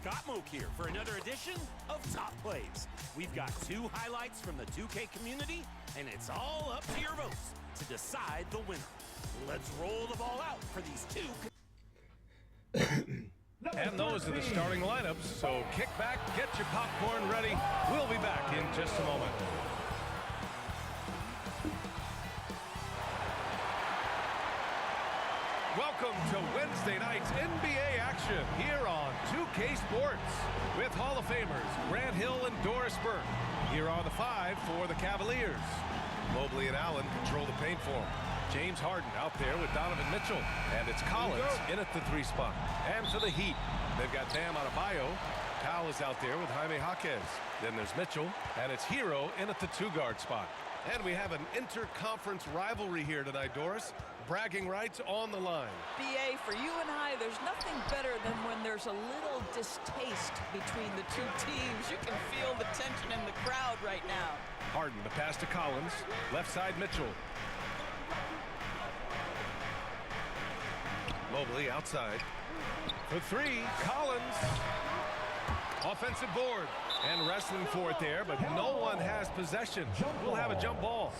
Scott Moak here for another edition of Top Plays. We've got 2 highlights from the 2K community, and it's all up to your votes to decide the winner. Let's roll the ball out for these 2. And those are the starting lineups, so kick back, get your popcorn ready. We'll be back in just a moment. Welcome to Wednesday night's NBA action here on 2K Sports with Hall of Famers Grant Hill and Doris Burke. Here are the 5 for the Cavaliers. Mobley and Allen control the paint for them. James Harden out there with Donovan Mitchell. And it's Collins in at the 3 spot. And for the Heat, they've got Bam Adebayo. Powell is out there with Jaime Jaquez. Then there's Mitchell. And it's Hero in at the 2-guard spot. And we have an inter-conference rivalry here tonight, Doris. Bragging rights on the line. BA, for you and I, there's nothing better than when there's a little distaste between the 2 teams. You can feel the tension in the crowd right now. Harden, the pass to Collins. Left side, Mitchell. Mobley outside. For 3, Collins. Offensive board. And wrestling for it there, but no one has possession. We'll have a jump ball.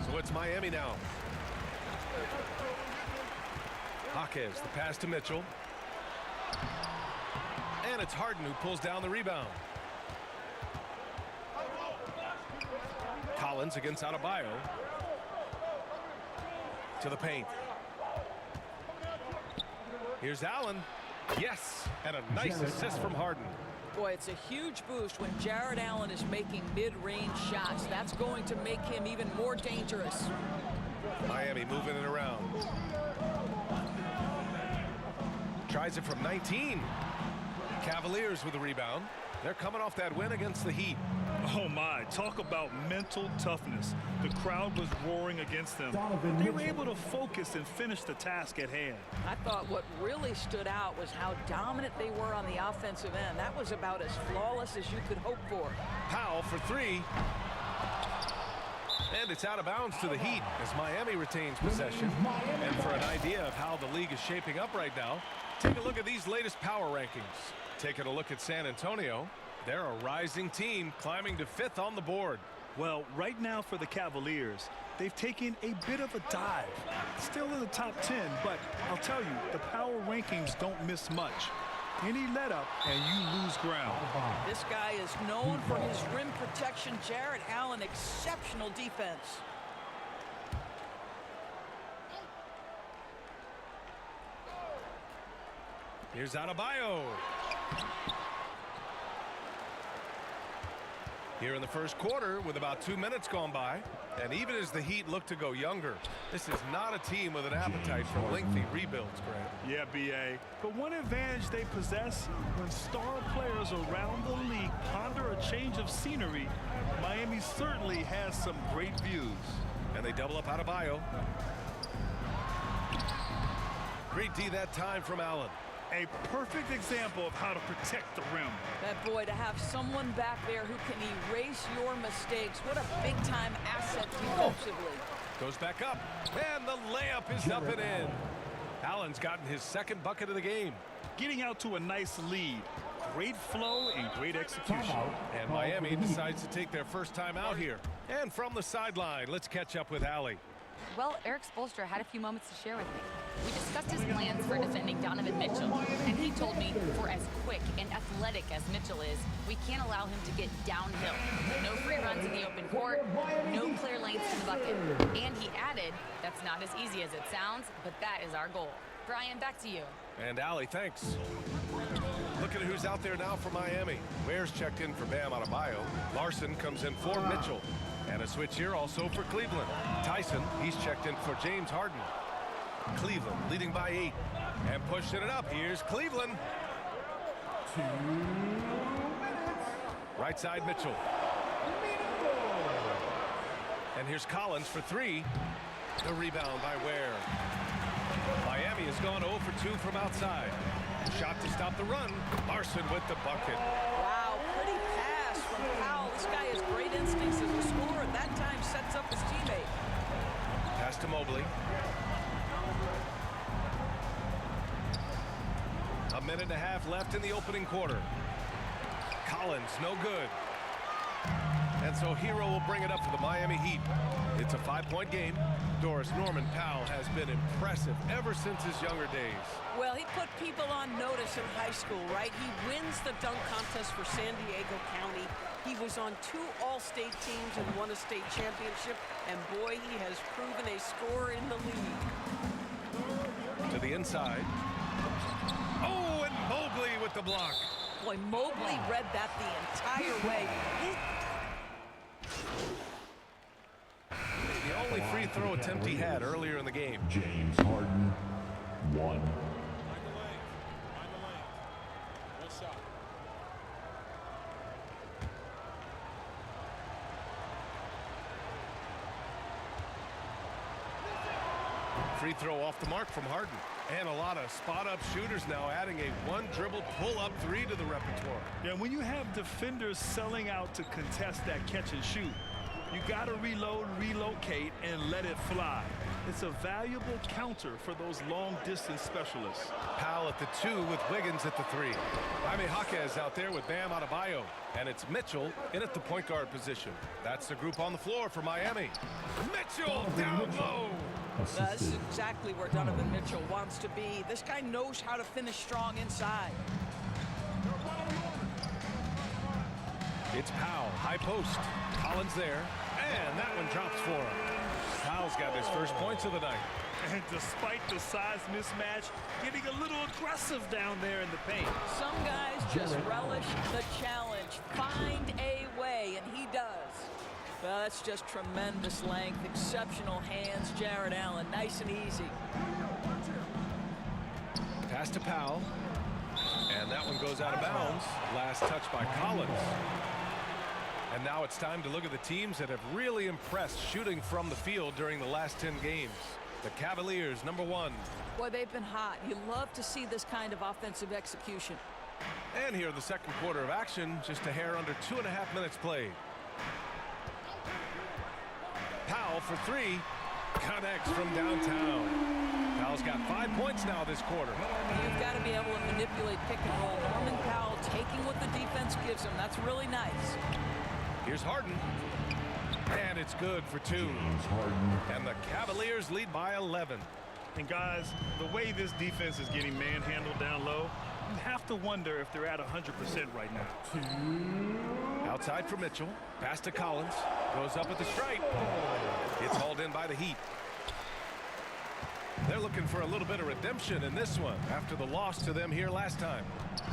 So it's Miami now. Jaquez, the pass to Mitchell. And it's Harden who pulls down the rebound. Collins against Adebayo. To the paint. Here's Allen. Yes, and a nice assist from Harden. Boy, it's a huge boost when Jared Allen is making mid-range shots. That's going to make him even more dangerous. Miami moving it around. Tries it from 19. Cavaliers with the rebound. They're coming off that win against the Heat. Oh my, talk about mental toughness. The crowd was roaring against them. They were able to focus and finish the task at hand. I thought what really stood out was how dominant they were on the offensive end. That was about as flawless as you could hope for. Powell for 3. And it's out of bounds to the Heat as Miami retains possession. And for an idea of how the league is shaping up right now, take a look at these latest power rankings. Taking a look at San Antonio. They're a rising team climbing to 5th on the board. Well, right now for the Cavaliers, they've taken a bit of a dive. Still in the top 10, but I'll tell you, the power rankings don't miss much. Any let up and you lose ground. This guy is known for his rim protection. Jared Allen, exceptional defense. Here's Adebayo. Here in the first quarter with about 2 minutes gone by. And even as the Heat look to go younger, this is not a team with an appetite for lengthy rebuilds, Grant. Yeah, BA. But one advantage they possess, when star players around the league ponder a change of scenery, Miami certainly has some great views. And they double up Adebayo. Great D that time from Allen. A perfect example of how to protect the rim. That boy, to have someone back there who can erase your mistakes. What a big-time asset defensively. Goes back up, and the layup is up and in. Allen's gotten his 2nd bucket of the game. Getting out to a nice lead. Great flow and great execution. And Miami decides to take their first time out here. And from the sideline, let's catch up with Allie. Well, Eric Spoelstra had a few moments to share with me. We discussed his plans for defending Donovan Mitchell, and he told me for as quick and athletic as Mitchell is, we can't allow him to get downhill. No free runs in the open court, no clear lanes to the bucket. And he added, that's not as easy as it sounds, but that is our goal. Brian, back to you. And Allie, thanks. Look at who's out there now for Miami. Ware's checked in for Bam Adebayo. Larson comes in for Mitchell. And a switch here also for Cleveland. Tyson, he's checked in for James Harden. Cleveland leading by 8. And pushing it up. Here's Cleveland. 2 minutes. Right side, Mitchell. And here's Collins for 3. The rebound by Ware. Miami has gone 0 for 2 from outside. Shot to stop the run. Larson with the bucket. Wow, pretty pass from Powell. This guy has great instincts as a scorer. That time sets up his teammate. Pass to Mobley. Minute and a half left in the opening quarter. Collins, no good. And so Hero will bring it up for the Miami Heat. It's a 5-point game. Doris, Norman Powell has been impressive ever since his younger days. Well, he put people on notice in high school, right? He wins the dunk contest for San Diego County. He was on 2 All-State teams and won a state championship. And boy, he has proven a scorer in the league. To the inside. Oh, and Mobley with the block. Boy, Mobley read that the entire way. The only free throw attempt he had earlier in the game. James Harden, 1. Free throw off the mark from Harden. And a lot of spot-up shooters now, adding a one-dribble pull-up 3 to the repertoire. Yeah, when you have defenders selling out to contest that catch and shoot, you got to reload, relocate, and let it fly. It's a valuable counter for those long-distance specialists. Powell at the 2 with Wiggins at the 3. Jaime Jaquez out there with Bam Adebayo. And it's Mitchell in at the point guard position. That's the group on the floor for Miami. Mitchell down low. That's exactly where Donovan Mitchell wants to be. This guy knows how to finish strong inside. It's Powell, high post. Collins there, and that one drops for him. Powell's got his first points of the night. And despite the size mismatch, getting a little aggressive down there in the paint. Some guys just relish the challenge. Find a way, and he does. Well, that's just tremendous length, exceptional hands, Jared Allen, nice and easy. Pass to Powell, and that one goes out of bounds. Last touch by Collins. And now it's time to look at the teams that have really impressed shooting from the field during the last 10 games. The Cavaliers, number 1. Boy, they've been hot. You love to see this kind of offensive execution. And here the second quarter of action, just a hair under 2.5 minutes played. Powell for 3, connects from downtown. Powell's got 5 points now this quarter. You've got to be able to manipulate pick and roll. Norman Powell taking what the defense gives him. That's really nice. Here's Harden. And it's good for 2. And the Cavaliers lead by 11. And guys, the way this defense is getting manhandled down low, you have to wonder if they're at 100% right now. Outside for Mitchell. Pass to Collins. Goes up with the strike. It's hauled in by the Heat. They're looking for a little bit of redemption in this one after the loss to them here last time.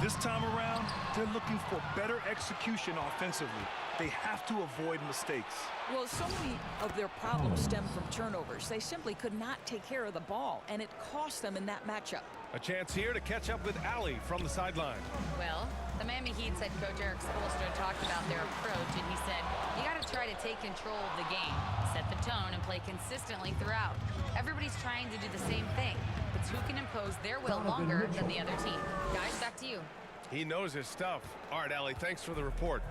This time around, they're looking for better execution offensively. They have to avoid mistakes. Well, so many of their problems stem from turnovers. They simply could not take care of the ball, and it cost them in that matchup. A chance here to catch up with Allie from the sideline. Well, the Miami Heat's head coach Eric Spoelstra talked about their approach, and he said, you got to try to take control of the game, set the tone, and play consistently throughout. Everybody's trying to do the same thing. It's who can impose their will longer than the other team. Guys, back to you. He knows his stuff. All right, Allie, thanks for the report.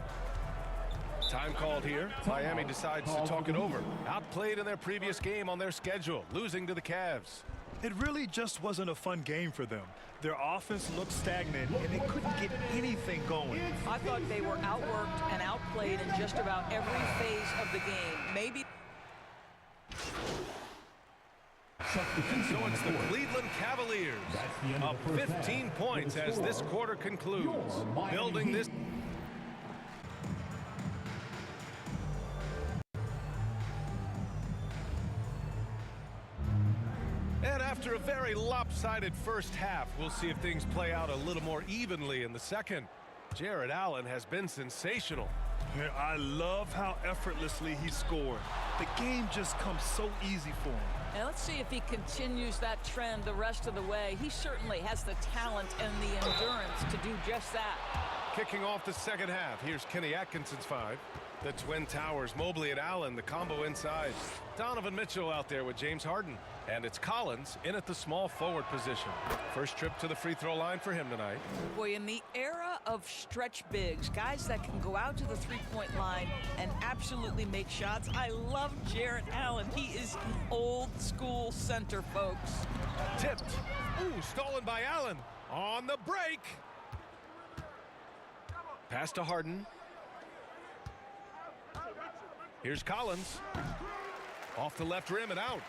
Time called here. Miami decides to talk it over. Outplayed in their previous game on their schedule, losing to the Cavs. It really just wasn't a fun game for them. Their offense looked stagnant, and they couldn't get anything going. I thought they were outworked and outplayed in just about every phase of the game. Maybe. So it's the Cleveland Cavaliers up 15 points as this quarter concludes. Building this. And after a very lopsided first half, we'll see if things play out a little more evenly in the second. Jared Allen has been sensational. Yeah, I love how effortlessly he scored. The game just comes so easy for him. And let's see if he continues that trend the rest of the way. He certainly has the talent and the endurance to do just that. Kicking off the second half, here's Kenny Atkinson's 5. The Twin Towers, Mobley and Allen, the combo inside. Donovan Mitchell out there with James Harden. And it's Collins in at the small forward position. First trip to the free throw line for him tonight. Boy, in the era of stretch bigs, guys that can go out to the three-point line and absolutely make shots, I love Jared Allen. He is old school center, folks. Tipped. Ooh, stolen by Allen. On the break. Pass to Harden. Here's Collins. Off the left rim and out.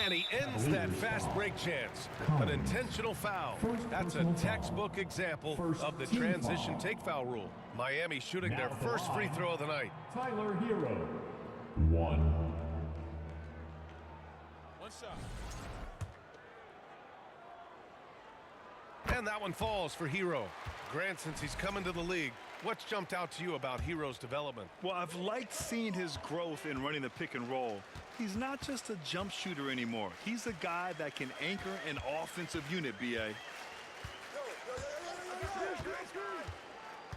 And he ends that fast break chance. An intentional foul. That's a textbook example of the transition take foul rule. Miami shooting their first free throw of the night. Tyler Hero. 1. And that one falls for Hero. Grant, since he's come into the league, what's jumped out to you about Hero's development? Well, I've liked seeing his growth in running the pick and roll. He's not just a jump shooter anymore. He's a guy that can anchor an offensive unit, B.A.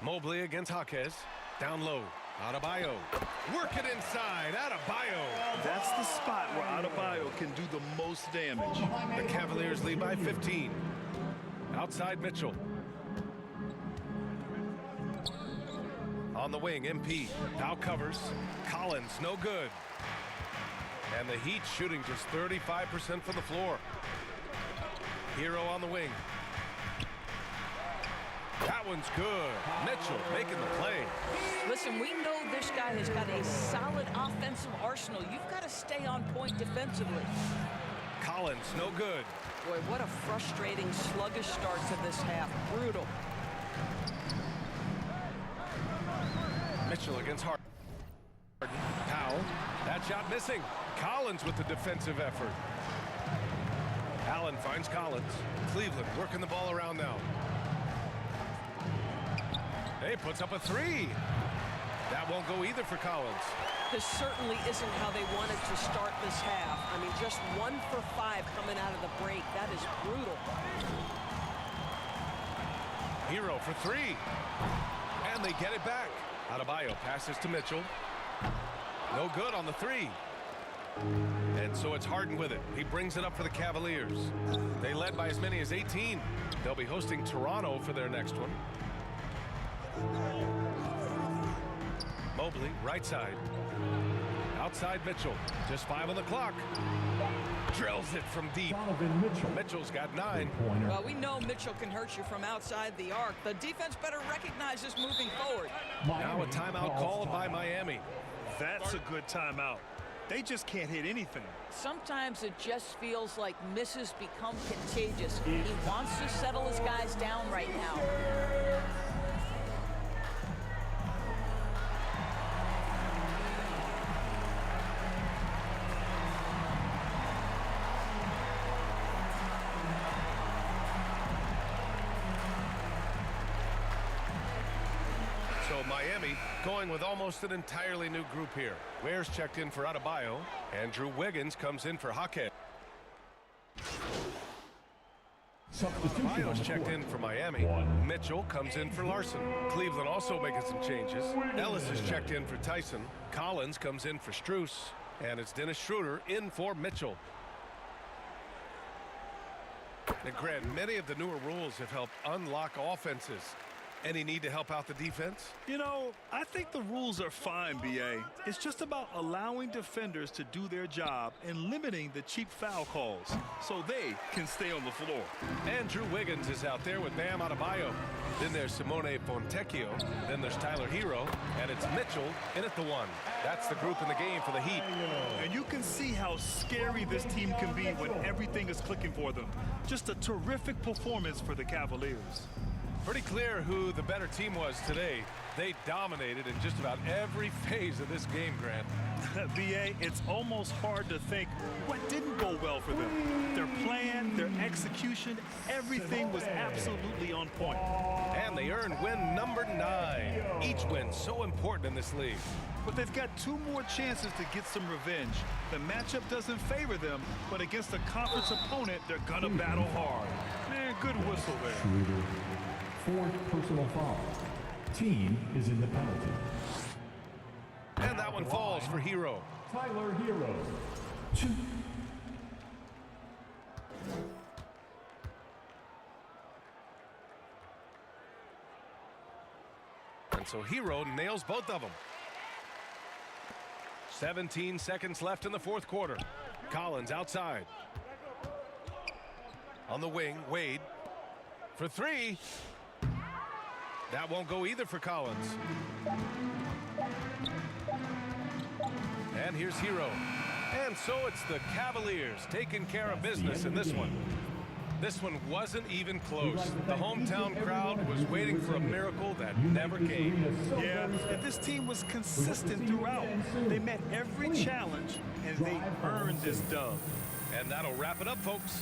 Mobley against Jaquez. Down low. Adebayo. Work it inside. Adebayo. That's the spot where Adebayo can do the most damage. The Cavaliers lead by 15. Outside Mitchell. On the wing, MP. Now covers. Collins, no good. And the Heat shooting just 35% from the floor. Hero on the wing. That one's good. Mitchell making the play. Listen, we know this guy has got a solid offensive arsenal. You've got to stay on point defensively. Collins, no good. Boy, what a frustrating, sluggish start to this half. Brutal. Mitchell against Harden. Powell. That shot missing. Collins with the defensive effort. Allen finds Collins. Cleveland working the ball around now. Hey, puts up a three. That won't go either for Collins. This certainly isn't how they wanted to start this half. I mean, just 1 for 5 coming out of the break. That is brutal. Hero for three. And they get it back. Adebayo passes to Mitchell. No good on the three. And so it's Harden with it. He brings it up for the Cavaliers. They led by as many as 18. They'll be hosting Toronto for their next one. Mobley, right side. Outside Mitchell. Just 5 on the clock. Drills it from deep. Donovan Mitchell. Mitchell's got 9. Well, we know Mitchell can hurt you from outside the arc. The defense better recognize this moving forward. Now a timeout called by Miami. That's a good timeout. They just can't hit anything. Sometimes it just feels like misses become contagious. He wants to settle his guys down right now. So Miami going with almost an entirely new group here. Ware's checked in for Adebayo. Andrew Wiggins comes in for Jaquez. Adebayo's checked in for Miami. Mitchell comes in for Larson. Cleveland also making some changes. Ellis is checked in for Tyson. Collins comes in for Strus. And it's Dennis Schroeder in for Mitchell. And Grant, many of the newer rules have helped unlock offenses. Any need to help out the defense? You know, I think the rules are fine, B.A. It's just about allowing defenders to do their job and limiting the cheap foul calls so they can stay on the floor. Andrew Wiggins is out there with Bam Adebayo. Then there's Simone Fontecchio. Then there's Tyler Hero. And it's Mitchell in at the 1. That's the group in the game for the Heat. And you can see how scary this team can be when everything is clicking for them. Just a terrific performance for the Cavaliers. Pretty clear who the better team was today. They dominated in just about every phase of this game, Grant. B.A., it's almost hard to think what didn't go well for them. Their plan, their execution, everything was absolutely on point. And they earned win number 9. Each win so important in this league. But they've got 2 more chances to get some revenge. The matchup doesn't favor them, but against a conference opponent, they're gonna battle hard. Man, good whistle there. Schroeder. 4th personal foul. Team is in the penalty. And that one falls for Hero. Tyler Hero. 2. And so Hero nails both of them. 17 seconds left in the 4th quarter. Collins outside. On the wing, Wade. for three. That won't go either for Collins. And here's Hero. And so it's the Cavaliers taking care of business in this one. This one wasn't even close. The hometown crowd was waiting for a miracle that never came. Yeah, and this team was consistent throughout. They met every challenge, and they earned this dub. And that'll wrap it up, folks.